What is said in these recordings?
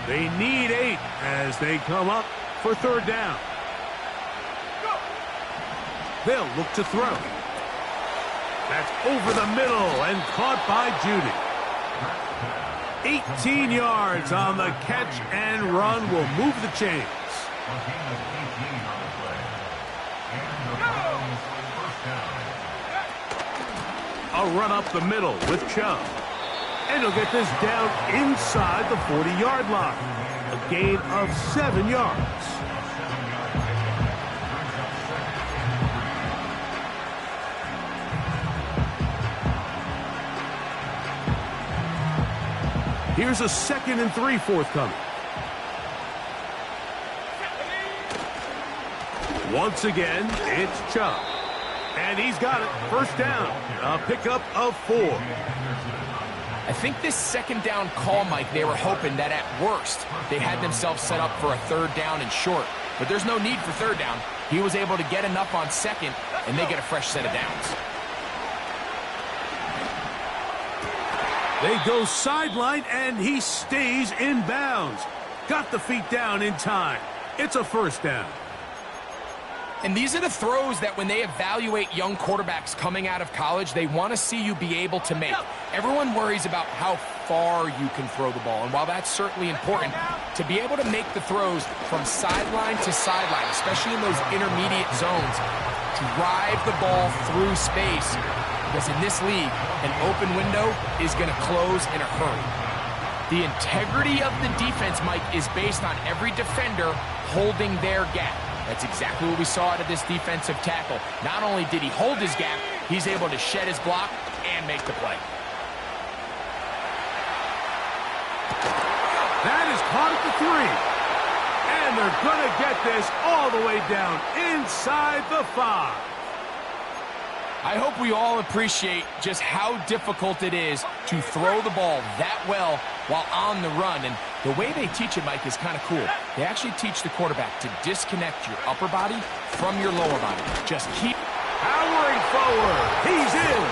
They need 8 as they come up for third down. They'll look to throw. That's over the middle and caught by Judy. 18 yards on the catch and run will move the chains. A run up the middle with Chubb. And he'll get this down inside the 40-yard line. A gain of 7 yards. Here's a 2nd and 3 forthcoming. Once again, it's Chubb. And he's got it. First down. A pickup of 4. I think this second down call, Mike, they were hoping that at worst they had themselves set up for a third down and short. But there's no need for third down. He was able to get enough on second, and they get a fresh set of downs. They go sideline, and he stays in bounds. Got the feet down in time. It's a first down. And these are the throws that when they evaluate young quarterbacks coming out of college, they want to see you be able to make. Everyone worries about how far you can throw the ball. And while that's certainly important, to be able to make the throws from sideline to sideline, especially in those intermediate zones, drive the ball through space. Because in this league, an open window is going to close in a hurry. The integrity of the defense, Mike, is based on every defender holding their gap. That's exactly what we saw out of this defensive tackle. Not only did he hold his gap, he's able to shed his block and make the play. That is caught at the 3. And they're going to get this all the way down inside the 5. I hope we all appreciate just how difficult it is to throw the ball that well while on the run. And the way they teach it, Mike, is kind of cool. They actually teach the quarterback to disconnect your upper body from your lower body. Just keep powering forward. He's in.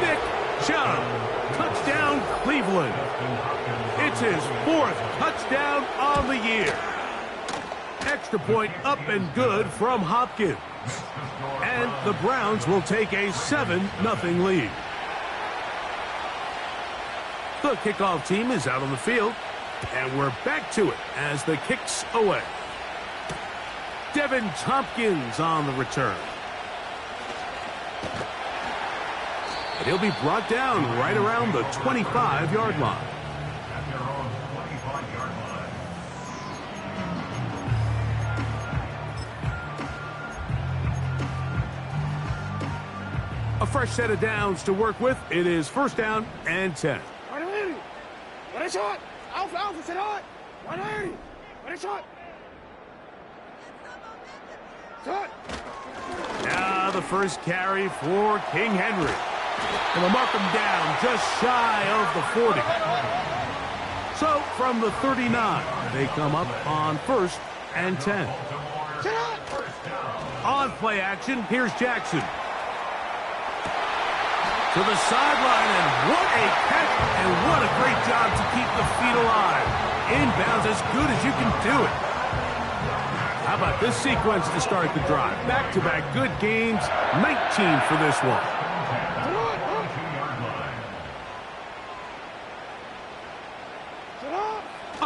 Nick Chubb. Touchdown, Cleveland. It's his 4th touchdown on the year. Extra point up and good from Hopkins. And the Browns will take a 7-0 lead. The kickoff team is out on the field, and we're back to it as the kick's away. Devin Tompkins on the return. And he'll be brought down right around the 25-yard line. A fresh set of downs to work with. It is first down and 10. Now the first carry for King Henry. And they'll mark him down just shy of the 40. So from the 39, they come up on first and 10. On play action, here's Jackson. To the sideline, and what a catch, and what a great job to keep the feet alive. Inbounds as good as you can do it. How about this sequence to start the drive? Back-to-back good games, 19 for this one.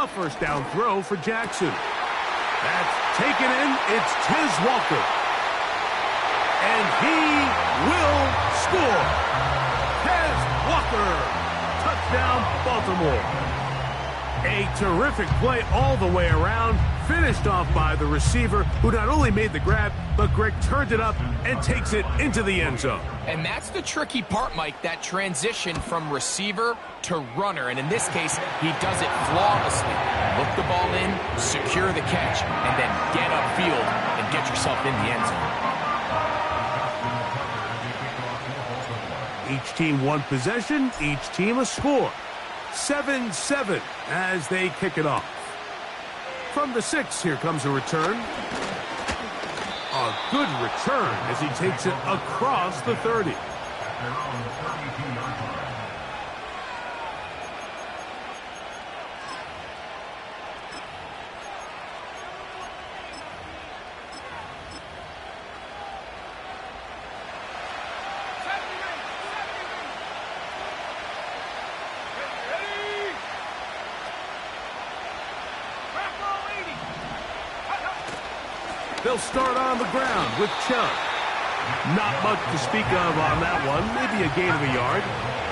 A first down throw for Jackson. That's taken in. It's Tiz Walker. And he will score. Walker, touchdown Baltimore. A terrific play all the way around, finished off by the receiver, who not only made the grab, but Greg turned it up and takes it into the end zone. And that's the tricky part, Mike, that transition from receiver to runner. And in this case, he does it flawlessly. Look the ball in, secure the catch, and then get upfield and get yourself in the end zone. Each team one possession, each team a score. 7-7 as they kick it off. From the 6, here comes a return. A good return as he takes it across the 30. They'll start on the ground with Chubb. Not much to speak of on that one. Maybe a gain of a yard.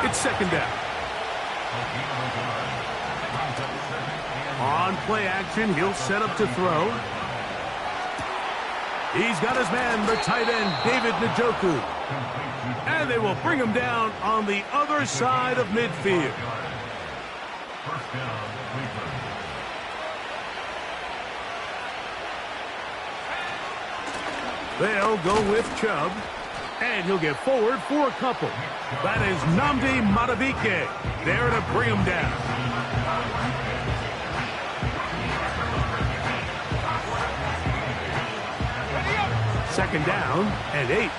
It's second down. On play action, he'll set up to throw. He's got his man, the tight end, David Njoku. And they will bring him down on the other side of midfield. They'll go with Chubb, and he'll get forward for a couple. That is Nnamdi Madubuike there to bring him down. Second down and 8.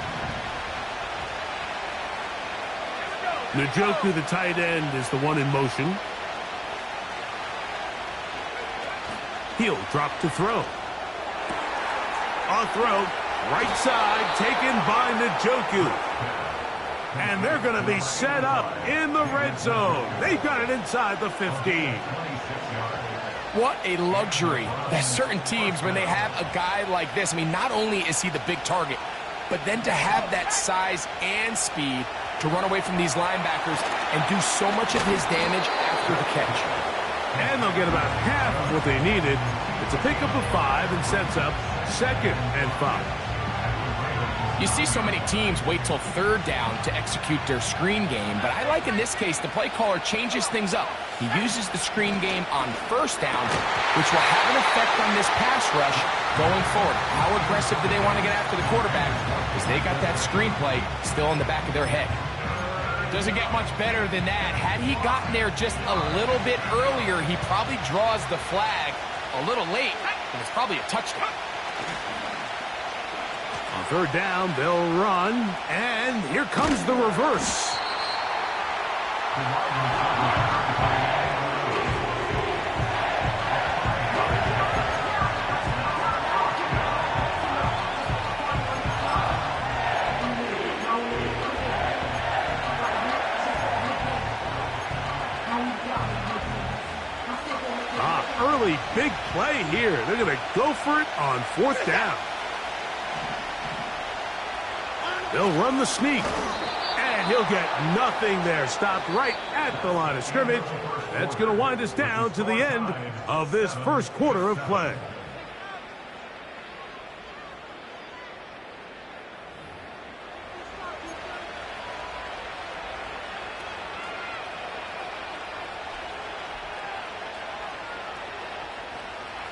Njoku, the tight end, is the one in motion. He'll drop to throw. On throw, right side, taken by Njoku. And they're going to be set up in the red zone. They've got it inside the 15. What a luxury that certain teams, when they have a guy like this, I mean, not only is he the big target, but then to have that size and speed to run away from these linebackers and do so much of his damage after the catch. And they'll get about half of what they needed. It's a pickup of 5 and sets up second and 5. You see so many teams wait till third down to execute their screen game, but I like in this case the play caller changes things up. He uses the screen game on first down, which will have an effect on this pass rush going forward. How aggressive do they want to get after the quarterback? Because they got that screen play still in the back of their head. Doesn't get much better than that. Had he gotten there just a little bit earlier, he probably draws the flag a little late, and it's probably a touchdown. On third down, they'll run, and here comes the reverse. Early big play here. They're going to go for it on fourth down. They'll run the sneak, and he'll get nothing there. Stopped right at the line of scrimmage. That's going to wind us down to the end of this first quarter of play.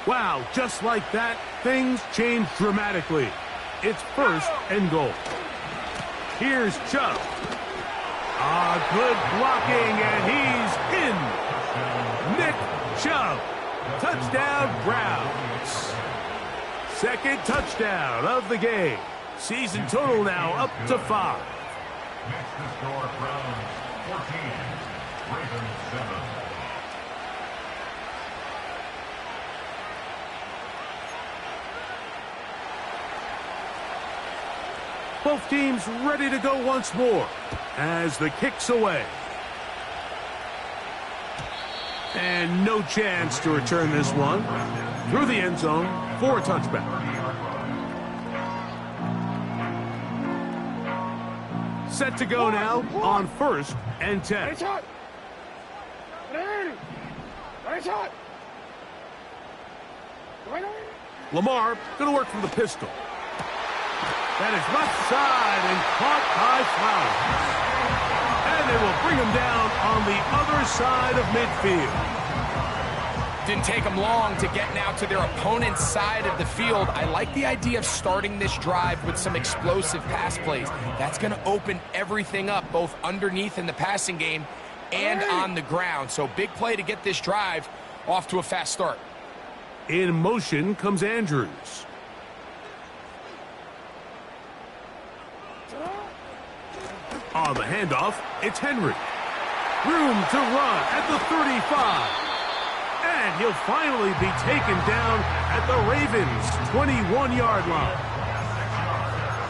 Wow, just like that, things change dramatically. It's first and goal. Here's Chubb. Good blocking, and he's in. Nick Chubb. Touchdown, Browns. Second touchdown of the game. Season total now up to 5. Makes the score Browns 14, Ravens 7. Both teams ready to go once more as the kick's away. And no chance to return this one through the end zone for a touchback. Set to go now on first and 10. Lamar going to work from the pistol. That is left side and caught by Flowers. And they will bring him down on the other side of midfield. Didn't take them long to get now to their opponent's side of the field. I like the idea of starting this drive with some explosive pass plays. That's going to open everything up, both underneath in the passing game and on the ground. So big play to get this drive off to a fast start. In motion comes Andrews. On the handoff, it's Henry. Room to run at the 35. And he'll finally be taken down at the Ravens' 21-yard line.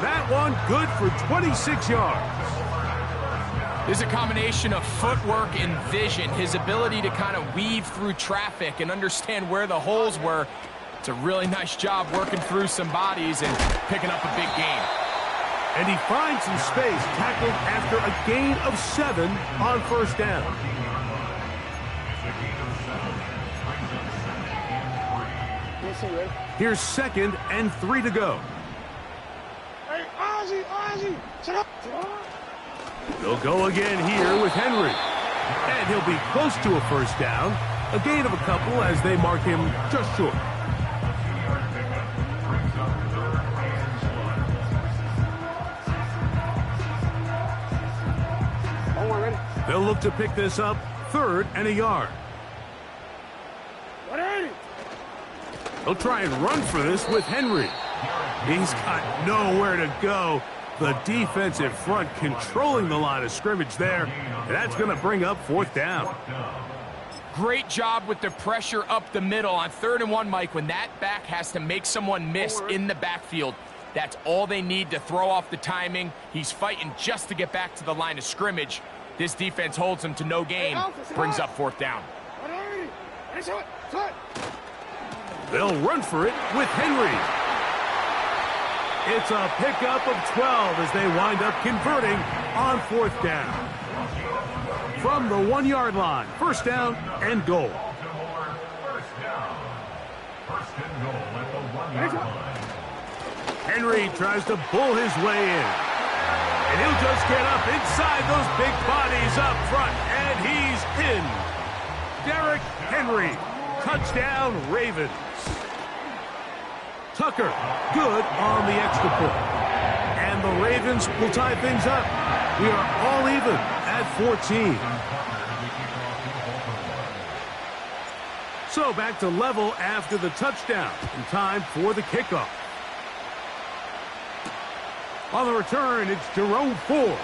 That one good for 26 yards. There's a combination of footwork and vision, his ability to kind of weave through traffic and understand where the holes were It's a really nice job working through some bodies and picking up a big gain. And he finds some space, tackled after a gain of 7 on first down. Here's 2nd and 3 to go. Hey, Ozzy, shut up. They'll go again here with Henry. And he'll be close to a first down. A gain of a couple as they mark him just short. They'll look to pick this up 3rd and a yard. They'll try and run for this with Henry. He's got nowhere to go. The defensive front controlling the line of scrimmage there. And that's going to bring up 4th down. Great job with the pressure up the middle on 3rd and 1, Mike. When that back has to make someone miss in the backfield, that's all they need to throw off the timing. He's fighting just to get back to the line of scrimmage. This defense holds him to no gain, brings up 4th down. They'll run for it with Henry. It's a pickup of 12 as they wind up converting on 4th down. From the 1-yard line, 1st down and goal. Henry tries to pull his way in. And he'll just get up inside those big bodies up front, and he's in. Derrick Henry, touchdown Ravens. Tucker, good on the extra point. And the Ravens will tie things up. We are all even at 14. So back to level after the touchdown. In time for the kickoff. On the return, it's Jerome Ford.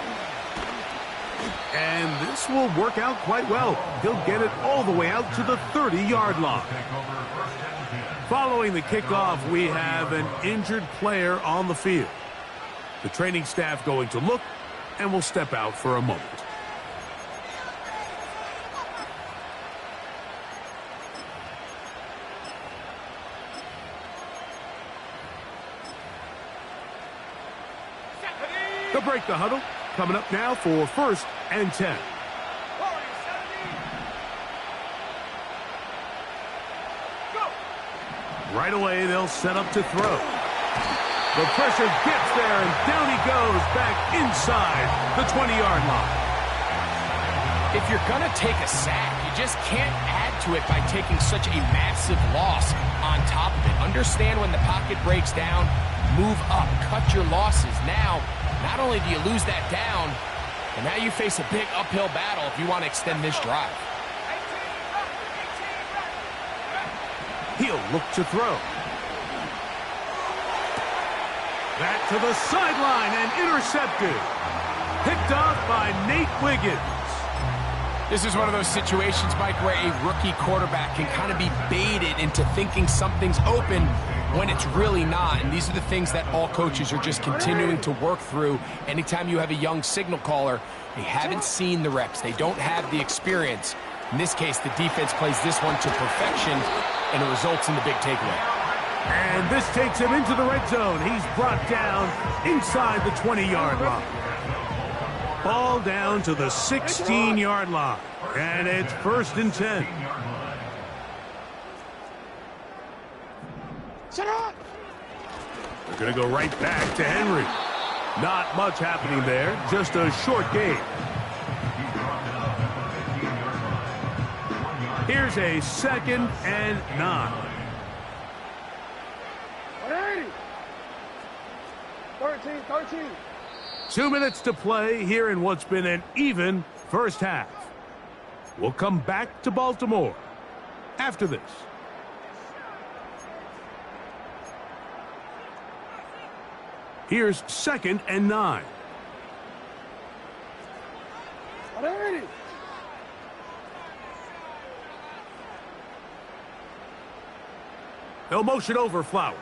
And this will work out quite well. He'll get it all the way out to the 30-yard line. Following the kickoff, we have an injured player on the field. The training staff going to look, and will step out for a moment. They'll break the huddle. Coming up now for 1st and 10. Right away, they'll set up to throw. The pressure gets there, and down he goes back inside the 20-yard line. If you're going to take a sack, you just can't add to it by taking such a massive loss on top of it. Understand when the pocket breaks down, move up, cut your losses. Now, not only do you lose that down, but now you face a big uphill battle if you want to extend this drive. He'll look to throw. Back to the sideline and intercepted. Picked off by Nate Wiggins. This is one of those situations, Mike, where a rookie quarterback can kind of be baited into thinking something's open when it's really not. And these are the things that all coaches are just continuing to work through. Anytime you have a young signal caller, they haven't seen the reps. They don't have the experience. In this case, the defense plays this one to perfection, and it results in the big takeaway. And this takes him into the red zone. He's brought down inside the 20-yard line. Ball down to the 16-yard line. And it's 1st and 10. They're going to go right back to Henry. Not much happening there. Just a short gain. Here's a 2nd and 9. 13. 2 minutes to play here in what's been an even first half. We'll come back to Baltimore after this. Here's 2nd and 9. They'll motion over Flowers.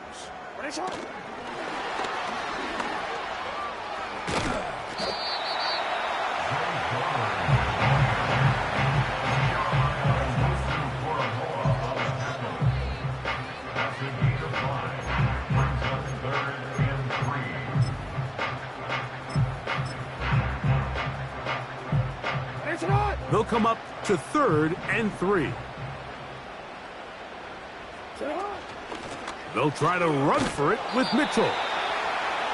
come up to 3rd and 3. They'll try to run for it with Mitchell.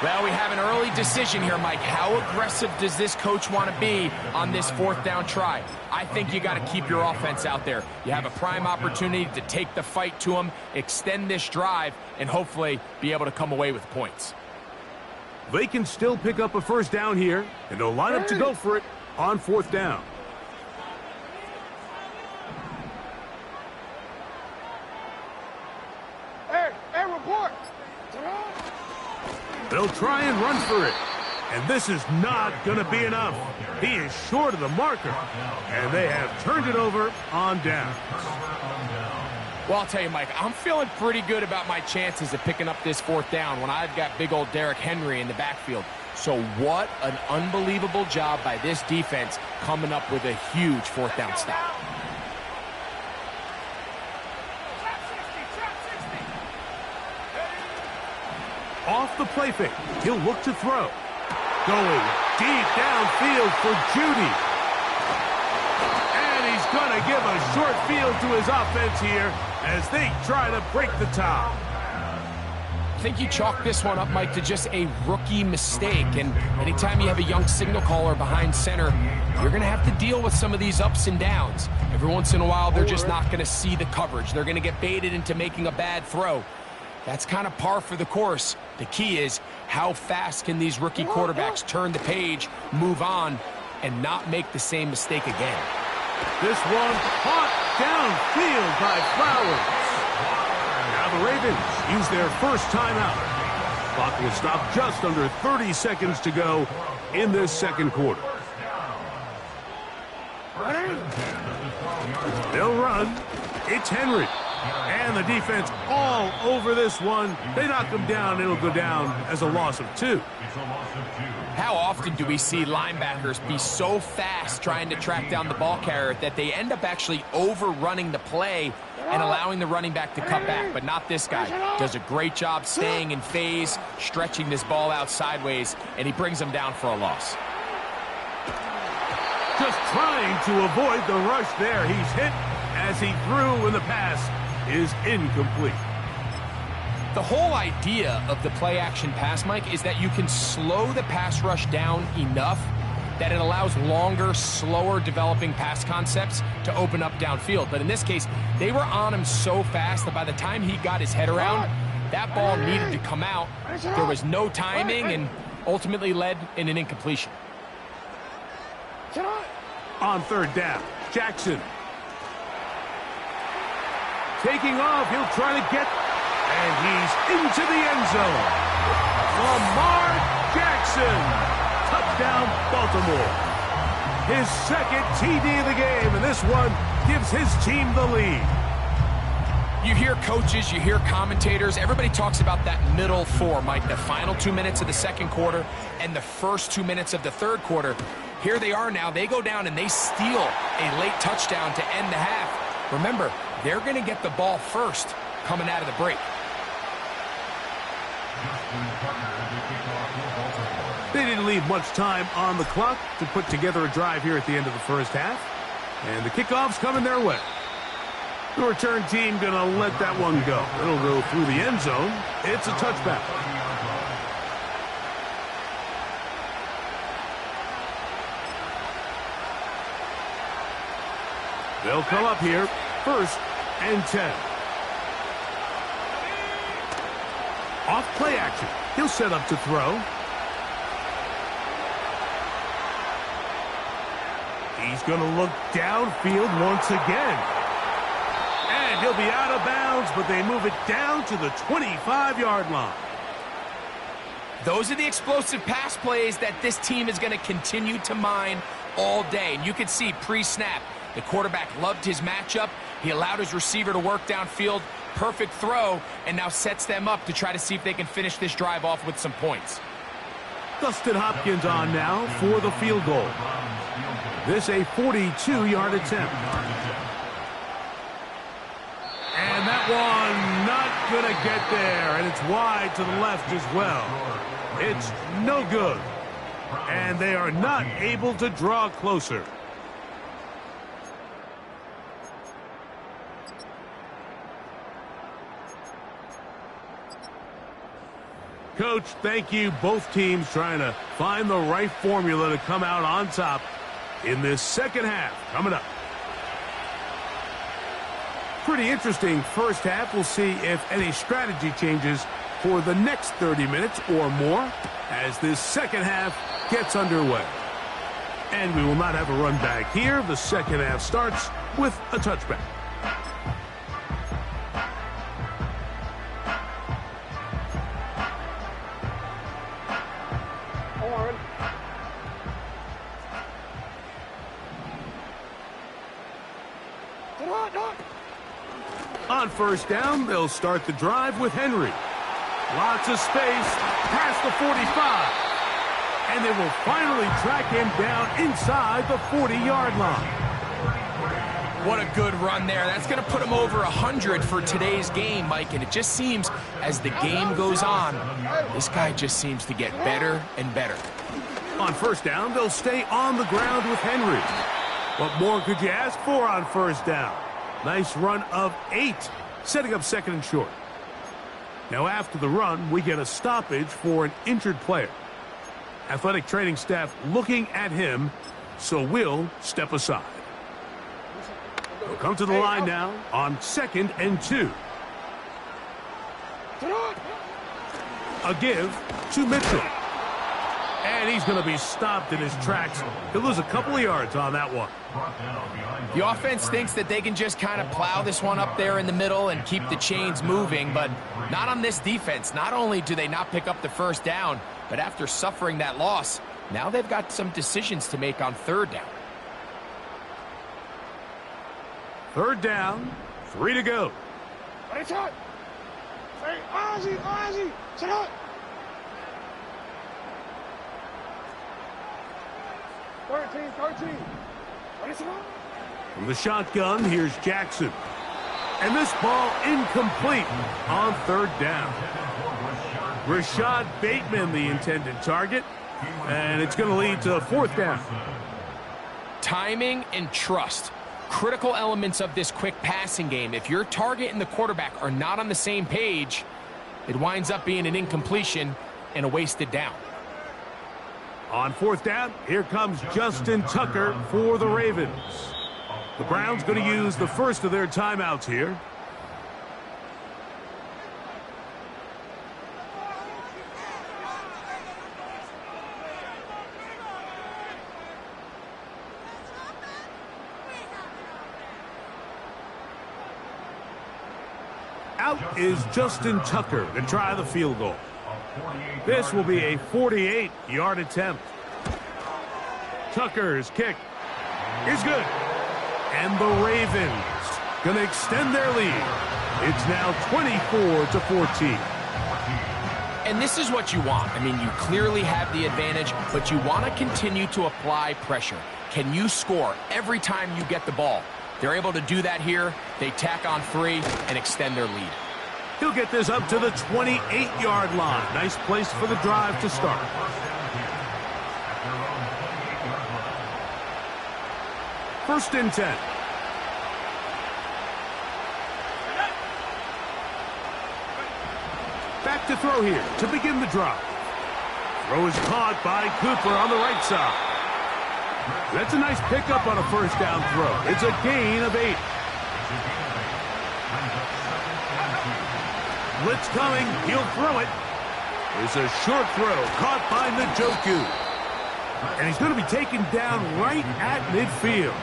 Well, we have an early decision here, Mike. How aggressive does this coach want to be on this 4th down try? I think you got to keep your offense out there. You have a prime opportunity to take the fight to them, extend this drive, and hopefully be able to come away with points. They can still pick up a 1st down here, and they'll line up to go for it on 4th down. Hey, report. They'll try and run for it. And this is not going to be enough. He is short of the marker. And they have turned it over on down. Well, I'll tell you, Mike, I'm feeling pretty good about my chances of picking up this 4th down when I've got big old Derrick Henry in the backfield. So what an unbelievable job by this defense coming up with a huge 4th down stop. Off the play fake, he'll look to throw. Going deep downfield for Judy. And he's going to give a short field to his offense here as they try to break the tie. I think you chalk this one up, Mike, to just a rookie mistake. And anytime you have a young signal caller behind center, you're going to have to deal with some of these ups and downs. Every once in a while, they're just not going to see the coverage. They're going to get baited into making a bad throw. That's kind of par for the course. The key is how fast can these rookie quarterbacks turn the page, move on, and not make the same mistake again. This one caught downfield by Flowers. Now the Ravens use their 1st timeout. Clock will stop just under 30 seconds to go in this 2nd quarter. They'll run. It's Henry. And the defense all over this one. They knock him down. It'll go down as a loss of 2. How often do we see linebackers be so fast trying to track down the ball carrier that they end up actually overrunning the play and allowing the running back to cut back? But not this guy. Does a great job staying in phase, stretching this ball out sideways, and he brings them down for a loss. Just trying to avoid the rush there. He's hit as he threw when the pass is incomplete. The whole idea of the play-action pass, Mike, is that you can slow the pass rush down enough that it allows longer, slower developing pass concepts to open up downfield. But in this case, they were on him so fast that by the time he got his head around, that ball needed to come out. There was no timing and ultimately led in an incompletion. On 3rd down, Jackson. Taking off, he'll try to get, and he's into the end zone. Lamar Jackson, touchdown Baltimore. His 2nd TD of the game, and this one gives his team the lead. You hear coaches, you hear commentators, everybody talks about that middle 4, Mike, the final 2 minutes of the 2nd quarter and the first 2 minutes of the 3rd quarter. Here they are now. They go down and they steal a late touchdown to end the half. Remember, they're going to get the ball first coming out of the break. They didn't leave much time on the clock to put together a drive here at the end of the 1st half. And the kickoff's coming their way. The return team going to let that one go. It'll go through the end zone. It's a touchback. They'll come up here, 1st and 10. Off play action. He'll set up to throw. He's going to look downfield once again. And he'll be out of bounds, but they move it down to the 25-yard line. Those are the explosive pass plays that this team is going to continue to mine all day. And you can see pre-snap, the quarterback loved his matchup. He allowed his receiver to work downfield. Perfect throw, and now sets them up to try to see if they can finish this drive off with some points. Dustin Hopkins on now for the field goal. This a 42-yard attempt. And that one not going to get there, and it's wide to the left as well. It's no good, and they are not able to draw closer. Coach, thank you. Both teams trying to find the right formula to come out on top in this second half. Coming up. Pretty interesting first half. We'll see if any strategy changes for the next 30 minutes or more as this second half gets underway. And we will not have a run back here. The second half starts with a touchback. On first down, they'll start the drive with Henry. Lots of space past the 45. And they will finally track him down inside the 40-yard line. What a good run there. That's going to put him over 100 for today's game, Mike. And it just seems as the game goes on, this guy just seems to get better and better. On first down, they'll stay on the ground with Henry. What more could you ask for on first down? Nice run of 8, setting up second and short. Now after the run, we get a stoppage for an injured player. Athletic training staff looking at him, so we'll step aside. We'll come to the line now on 2nd and 2. A give to Mitchell. And he's going to be stopped in his tracks. He'll lose a couple of yards on that one. The offense thinks that they can just kind of plow this one up there in the middle and keep the chains moving, but not on this defense. Not only do they not pick up the first down, but after suffering that loss, now they've got some decisions to make on third down. Third down, 3 to go. 13. From the shotgun, here's Jackson. And this ball incomplete on third down. Rashad Bateman, the intended target. And it's going to lead to fourth down. Timing and trust. Critical elements of this quick passing game. If your target and the quarterback are not on the same page, it winds up being an incompletion and a wasted down. On fourth down, here comes Justin Tucker for the Ravens. The Browns going to use the first of their timeouts here. Out is Justin Tucker to try the field goal. This will be a 48-yard attempt. Tucker's kick is good. And the Ravens going to extend their lead. It's now 24-14. And this is what you want. I mean, you clearly have the advantage, but you want to continue to apply pressure. Can you score every time you get the ball? They're able to do that here. They tack on 3 and extend their lead. He'll get this up to the 28-yard line. Nice place for the drive to start. First and 10. Back to throw here to begin the drive. Throw is caught by Cooper on the right side. That's a nice pickup on a first down throw. It's a gain of 8. Blitz coming. He'll throw it. It's a short throw caught by Njoku. And he's going to be taken down right at midfield.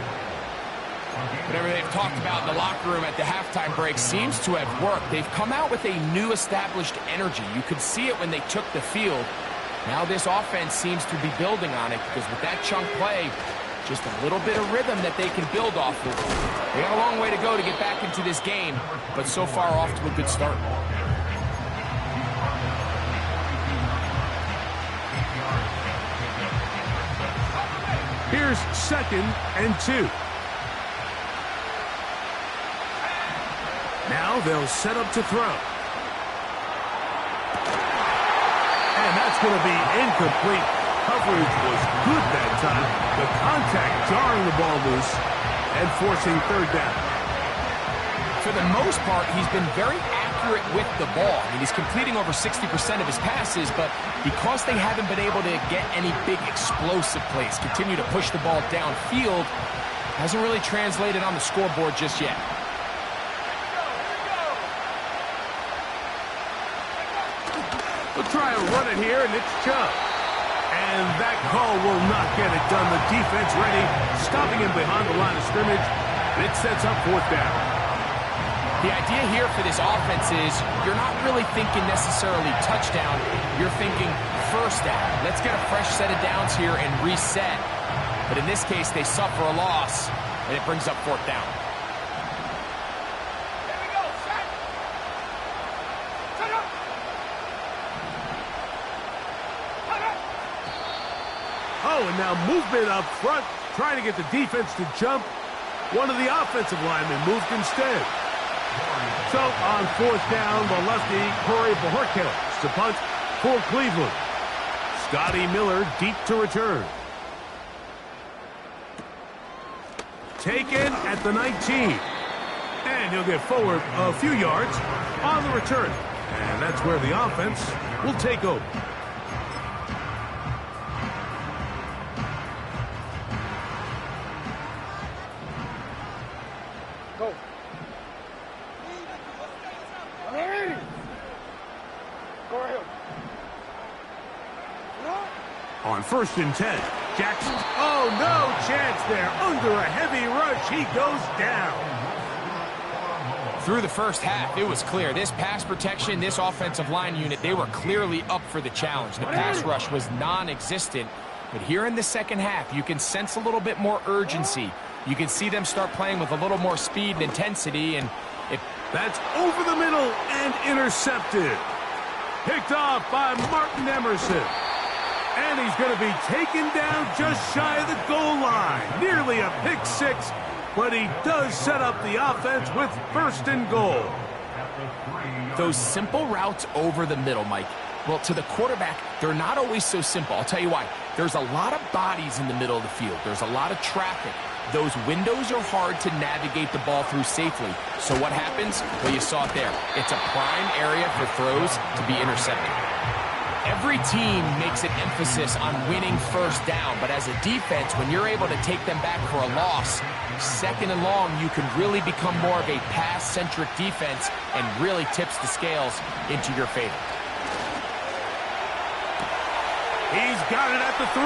Whatever they've talked about in the locker room at the halftime break seems to have worked. They've come out with a new established energy. You could see it when they took the field. Now this offense seems to be building on it because with that chunk play, just a little bit of rhythm that they can build off of. They got a long way to go to get back into this game, but so far off to a good start. Here's 2nd and 2. Now they'll set up to throw. And that's going to be incomplete. Coverage was good that time. The contact jarring the ball loose and forcing third down. For the most part, he's been very accurate accurate with the ball. I mean, he's completing over 60% of his passes, but because they haven't been able to get any big explosive plays, continue to push the ball downfield, hasn't really translated on the scoreboard just yet. We'll try and run it here, and it's Chubb. And that call will not get it done. The defense ready, stopping him behind the line of scrimmage. And it sets up 4th down. The idea here for this offense is you're not really thinking necessarily touchdown. You're thinking 1st down. Let's get a fresh set of downs here and reset. But in this case, they suffer a loss, and it brings up 4th down. Oh, and now movement up front, trying to get the defense to jump. One of the offensive linemen moved instead. So on 4th down, the lefty, Corey Bojorquez to punt for Cleveland. Scotty Miller deep to return. Taken at the 19. And he'll get forward a few yards on the return. And that's where the offense will take over. On 1st and 10, Jackson. Oh, no chance there. Under a heavy rush, he goes down. Through the first half, it was clear. This pass protection, this offensive line unit, they were clearly up for the challenge. The pass rush was non-existent. But here in the second half, you can sense a little bit more urgency. You can see them start playing with a little more speed and intensity. And that's over the middle and intercepted. Picked off by Martin Emerson. And he's going to be taken down just shy of the goal line. Nearly a pick 6, but he does set up the offense with 1st and goal. Those simple routes over the middle, Mike, well, to the quarterback, they're not always so simple. I'll tell you why. There's a lot of bodies in the middle of the field. There's a lot of traffic. Those windows are hard to navigate the ball through safely. So what happens? Well, you saw it there. It's a prime area for throws to be intercepted. Every team makes an emphasis on winning 1st down, but as a defense, when you're able to take them back for a loss, 2nd and long, you can really become more of a pass-centric defense and really tips the scales into your favor. He's got it at the 3.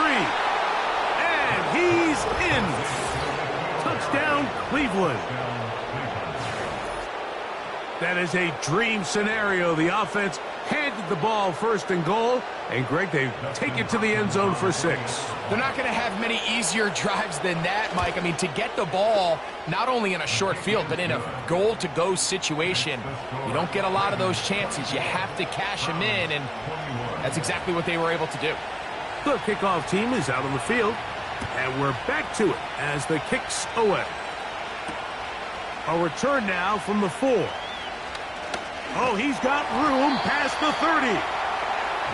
And he's in. Touchdown, Cleveland. That is a dream scenario. The offense handed the ball 1st and goal, and Greg, they take it to the end zone for 6. They're not going to have many easier drives than that, Mike. I mean, to get the ball, not only in a short field, but in a goal-to-go situation, you don't get a lot of those chances. You have to cash them in, and that's exactly what they were able to do. The kickoff team is out on the field, and we're back to it as the kicks away. A return now from the 4. Oh, he's got room past the 30.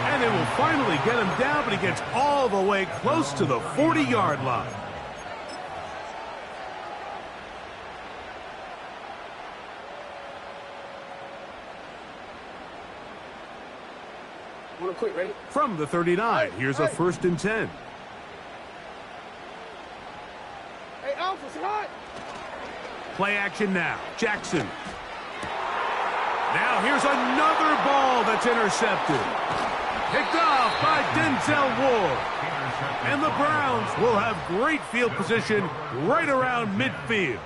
And they will finally get him down, but he gets all the way close to the 40-yard line. Quick, ready? From the 39, here's a 1st and 10. Hey, Alpha, say hi. Play action now. Jackson. Now here's another ball that's intercepted. Picked off by Denzel Ward. And the Browns will have great field position right around midfield.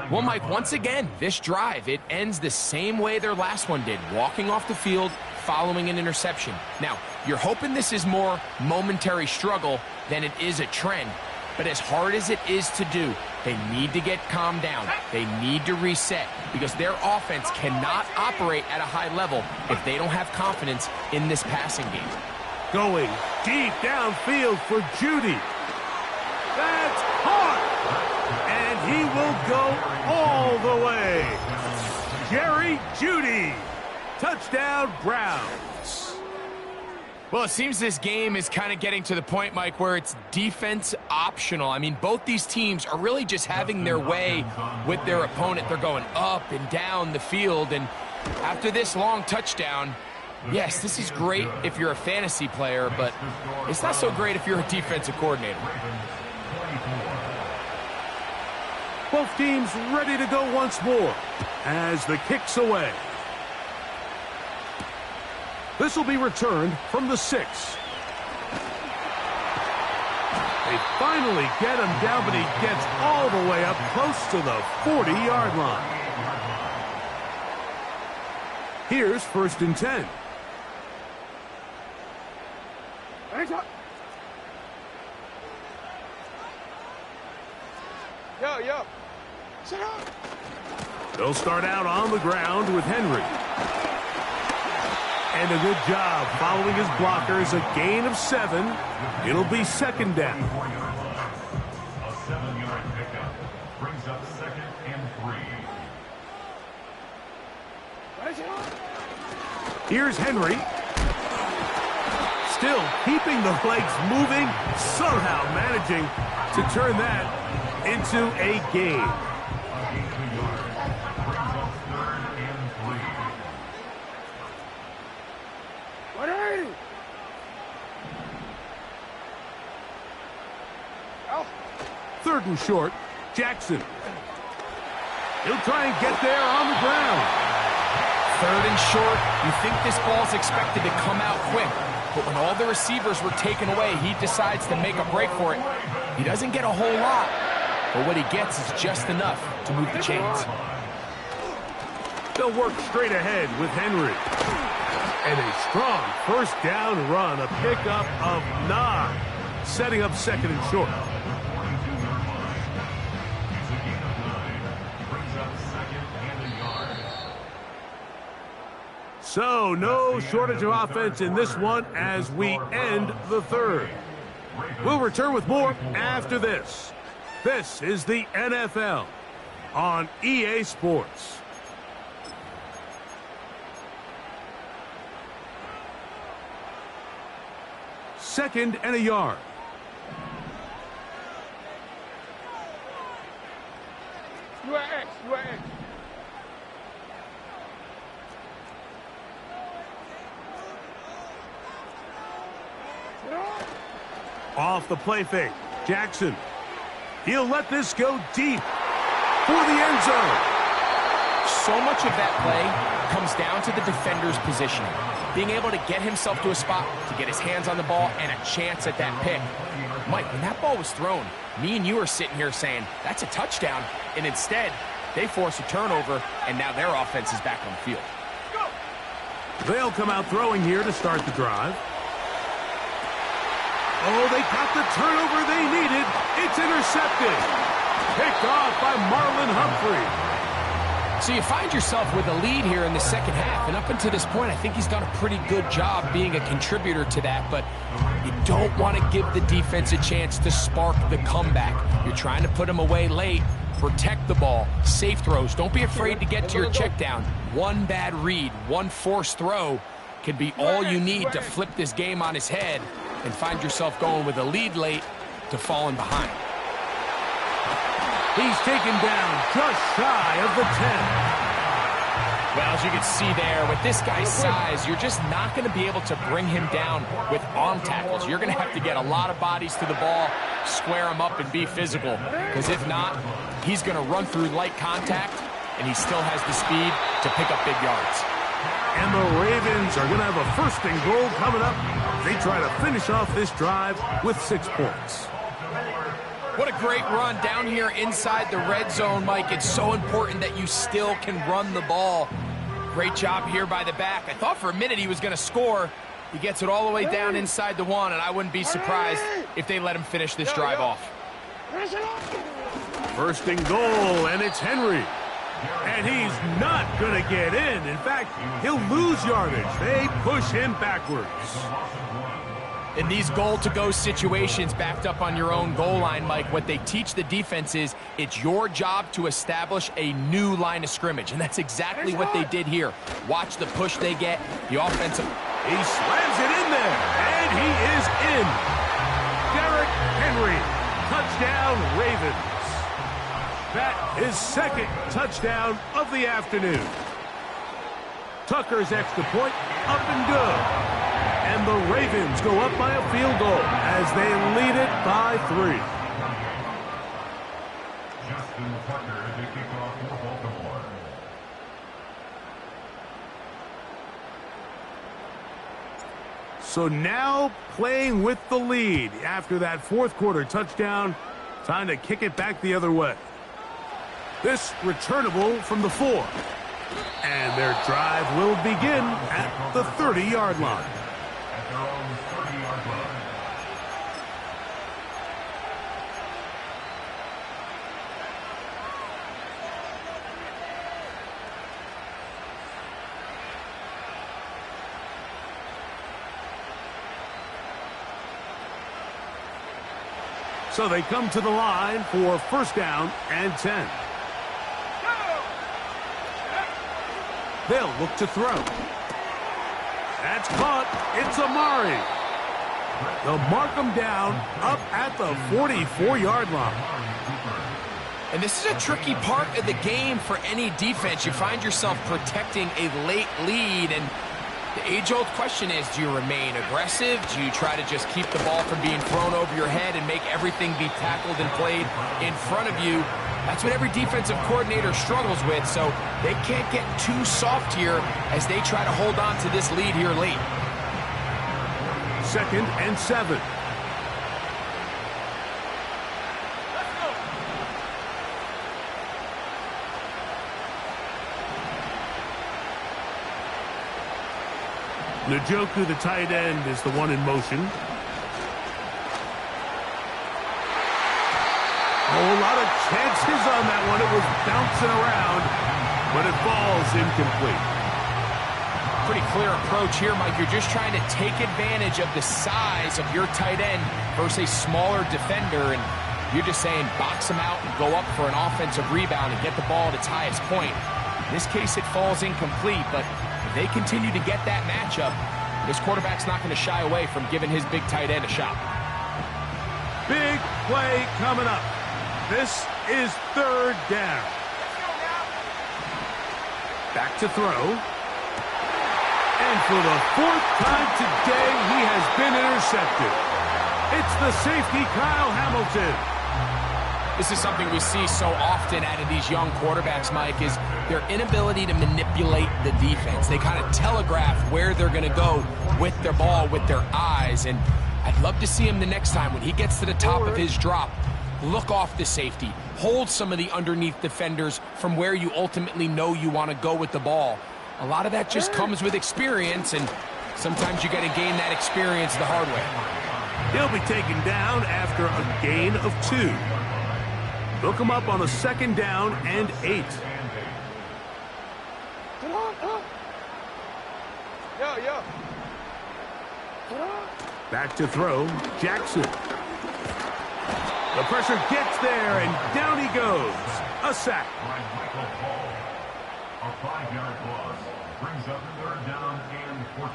Well, Mike, once again, this drive, it ends the same way their last one did, walking off the field, following an interception. Now, you're hoping this is more momentary struggle than it is a trend. But as hard as it is to do, they need to get calmed down. They need to reset because their offense cannot operate at a high level if they don't have confidence in this passing game. Going deep downfield for Judy. That's caught. And he will go all the way. Jerry Judy. Touchdown, Browns. Well, it seems this game is kind of getting to the point, Mike, where it's defense optional. I mean, both these teams are really just having their way with their opponent. They're going up and down the field, and After this long touchdown, yes, this is great if you're a fantasy player, but it's not so great if you're a defensive coordinator. Both teams ready to go once more as the kick's away. This will be returned from the 6. They finally get him down, but he gets all the way up close to the 40-yard line. Here's 1st and 10. Yo. They'll start out on the ground with Henry. And a good job following his blockers. A gain of 7. It'll be 2nd down. A 7-yard pickup brings up 2nd and 3. Here's Henry. Still keeping the legs moving, somehow managing to turn that into a gain. A gain of a yard brings up 3rd and 3. 180. Ow. 3rd and short, Jackson. He'll try and get there on the ground. 3rd and short, you think this ball's expected to come out quick, but when all the receivers were taken away, he decides to make a break for it. He doesn't get a whole lot, but what he gets is just enough to move the chains. They'll work straight ahead with Henry. And a strong 1st down run, a pickup of 9, setting up 2nd and short. So, no shortage of offense in this one as we end the 3rd. We'll return with more after this. This is the NFL on EA Sports. Second and a yard. You are X. Off the play fake, Jackson. He'll let this go deep for the end zone. So much of that play comes down to the defender's positioning. Being able to get himself to a spot, to get his hands on the ball, and a chance at that pick. Mike, when that ball was thrown, me and you are sitting here saying, that's a touchdown. And instead, they force a turnover, and now their offense is back on the field. They'll come out throwing here to start the drive. Oh, they got the turnover they needed. It's intercepted. Picked off by Marlon Humphrey. So you find yourself with a lead here in the 2nd half, and up until this point, I think he's done a pretty good job being a contributor to that, but you don't want to give the defense a chance to spark the comeback. You're trying to put him away late, protect the ball, safe throws. Don't be afraid to get to your check down. One bad read, one forced throw could be all you need to flip this game on his head and find yourself going with a lead late to falling behind. He's taken down just shy of the 10. Well, as you can see there, with this guy's size, you're just not going to be able to bring him down with arm tackles. You're going to have to get a lot of bodies to the ball, square him up, and be physical. Because if not, he's going to run through light contact, and he still has the speed to pick up big yards. And the Ravens are going to have a 1st and goal coming up. They try to finish off this drive with 6 points. What a great run down here inside the red zone, Mike. It's so important that you still can run the ball. Great job here by the back. I thought for a minute he was going to score. He gets it all the way down inside the 1, and I wouldn't be surprised if they let him finish this drive off. 1st and goal, and it's Henry. And he's not going to get in. In fact, he'll lose yardage. They push him backwards. In these goal-to-go situations backed up on your own goal line, Mike, what they teach the defense is it's your job to establish a new line of scrimmage, and that's exactly what they did here. Watch the push they get, the offensive... He slams it in there, and he is in. Derrick Henry, touchdown Ravens. That is 2nd touchdown of the afternoon. Tucker's extra point, up and good. And the Ravens go up by a field goal as they lead it by 3. Justin Tucker to kick off for Baltimore. So now playing with the lead after that fourth quarter touchdown, time to kick it back the other way. This returnable from the 4. And their drive will begin at the 30-yard line. At their own 30-yard line. So they come to the line for first down and 10. They'll look to throw. That's caught. It's Amari. They'll mark him down up at the 44-yard line. And this is a tricky part of the game for any defense. You find yourself protecting a late lead, and the age-old question is, do you remain aggressive? Do you try to just keep the ball from being thrown over your head and make everything be tackled and played in front of you? That's what every defensive coordinator struggles with, so they can't get too soft here as they try to hold on to this lead here late. 2nd and 7. Njoku, the tight end, is the one in motion. A whole lot of chances on that one. It was bouncing around, but it falls incomplete. Pretty clear approach here, Mike. You're just trying to take advantage of the size of your tight end versus a smaller defender, and you're just saying box him out and go up for an offensive rebound and get the ball at its highest point. In this case, it falls incomplete, but if they continue to get that matchup, this quarterback's not going to shy away from giving his big tight end a shot. Big play coming up. This is 3rd down. Back to throw. And for the 4th time today, he has been intercepted. It's the safety, Kyle Hamilton. This is something we see so often out of these young quarterbacks, Mike, is their inability to manipulate the defense. They kind of telegraph where they're going to go with their ball, with their eyes. And I'd love to see him the next time when he gets to the top of his drop. Look off the safety. Hold some of the underneath defenders from where you ultimately know you want to go with the ball. A lot of that just comes with experience, and sometimes you got to gain that experience the hard way. He'll be taken down after a gain of 2. They'll come up on a 2nd down and 8. Back to throw, Jackson. The pressure gets there, and down he goes. A sack. By Michael Paul. A 5-yard loss brings up 3rd down and 14.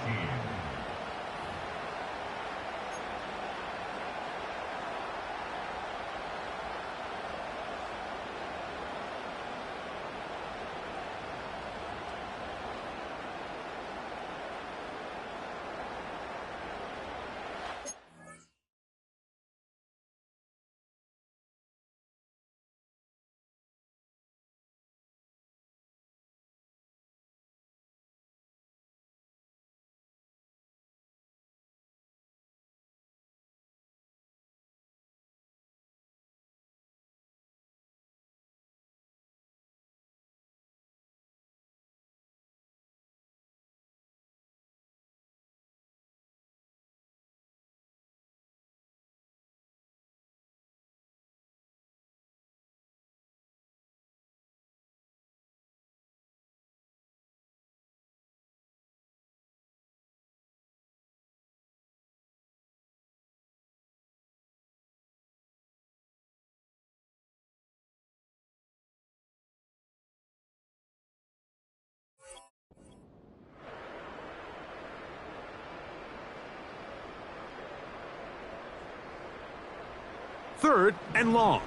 Third and long.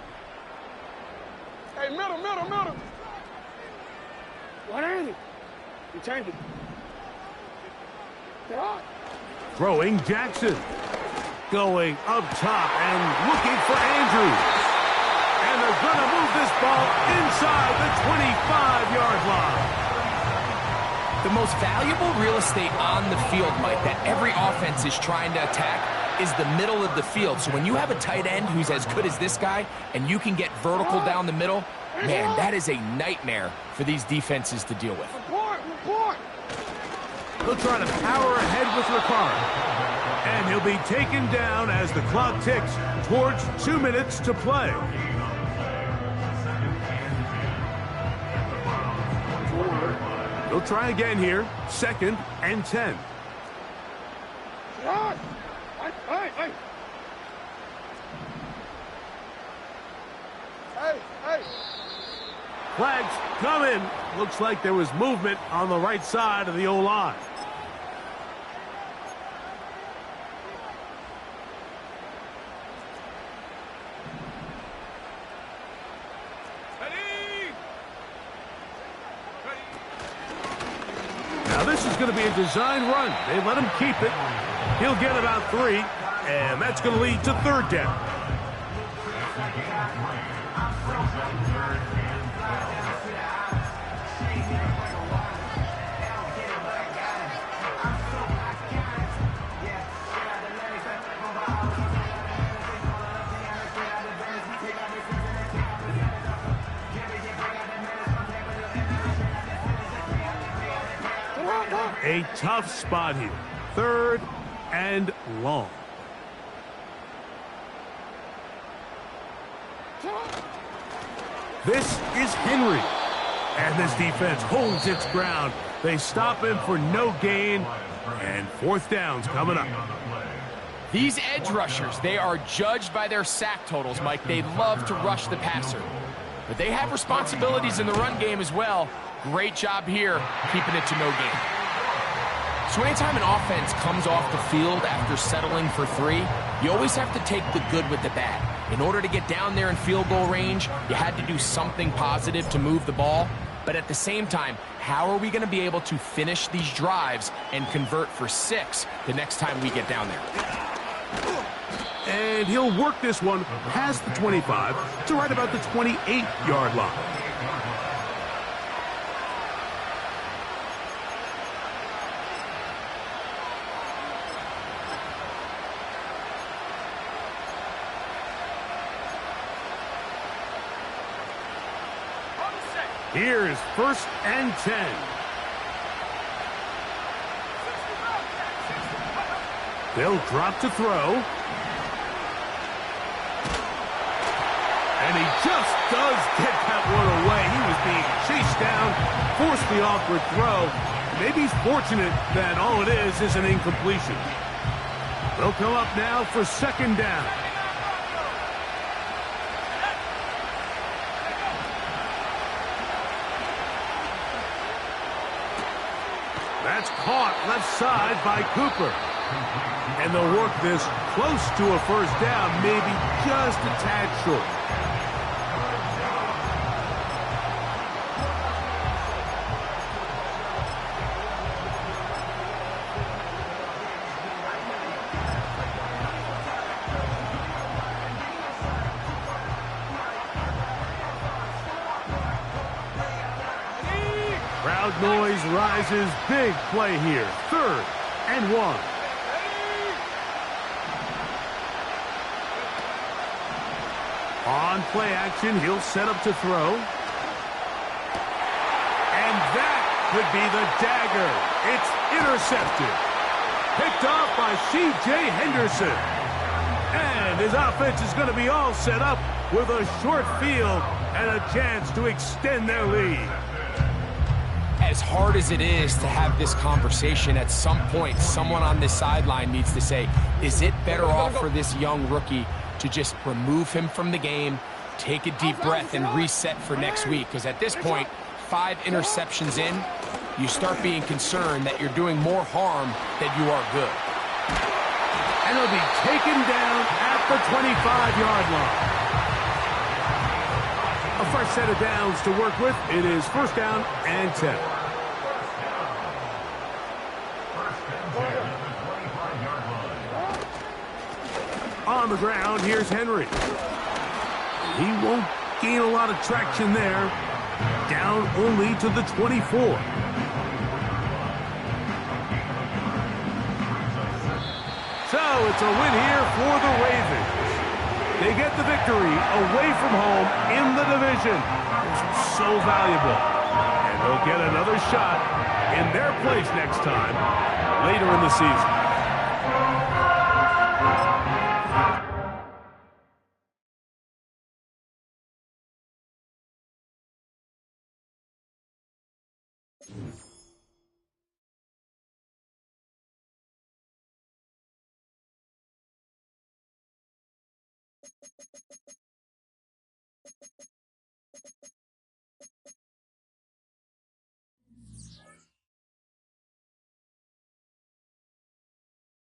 Hey, middle. What ain't it? You change it. Throwing Jackson. Going up top and looking for Andrews. And they're going to move this ball inside the 25-yard line. The most valuable real estate on the field, Mike, that every offense is trying to attack is the middle of the field. So when you have a tight end who's as good as this guy and you can get vertical down the middle, man, that is a nightmare for these defenses to deal with. He'll try to power ahead with Ricard. And he'll be taken down as the clock ticks towards 2 minutes to play. He'll try again here. 2nd and 10. Flags coming. Looks like there was movement on the right side of the O-line. Now this is going to be a design run. They let him keep it. He'll get about 3, and that's going to lead to 3rd down. A tough spot here. 3rd and long. This is Henry. And this defense holds its ground. They stop him for no gain. And 4th down's coming up. These edge rushers, they are judged by their sack totals, Mike. They love to rush the passer. But they have responsibilities in the run game as well. Great job here, keeping it to no gain. So anytime an offense comes off the field after settling for 3, you always have to take the good with the bad. In order to get down there in field goal range, you had to do something positive to move the ball. But at the same time, how are we going to be able to finish these drives and convert for 6 the next time we get down there? And he'll work this one past the 25 to right about the 28-yard line. Here is 1st and 10. They'll drop to throw. And he just does get that one away. He was being chased down, forced the awkward throw. Maybe he's fortunate that all it is an incompletion. They'll come up now for 2nd down. That's caught left side by Cooper. And they'll work this close to a 1st down, maybe just a tad short. Crowd noise rises. Big play here. 3rd and 1. On play action, he'll set up to throw. And that could be the dagger. It's intercepted. Picked off by C.J. Henderson. And his offense is going to be all set up with a short field and a chance to extend their lead. As hard as it is to have this conversation, at some point, someone on this sideline needs to say, is it better off for this young rookie to just remove him from the game, take a deep breath, and reset for next week? Because at this point, 5 interceptions in, you start being concerned that you're doing more harm than you are good. And he'll be taken down at the 25-yard line. A fresh set of downs to work with. It is 1st down and 10. On the ground, here's Henry. He won't gain a lot of traction there. Down only to the 24. So it's a win here for the Ravens. They get the victory away from home in the division. It's so valuable. And they'll get another shot in their place next time later in the season.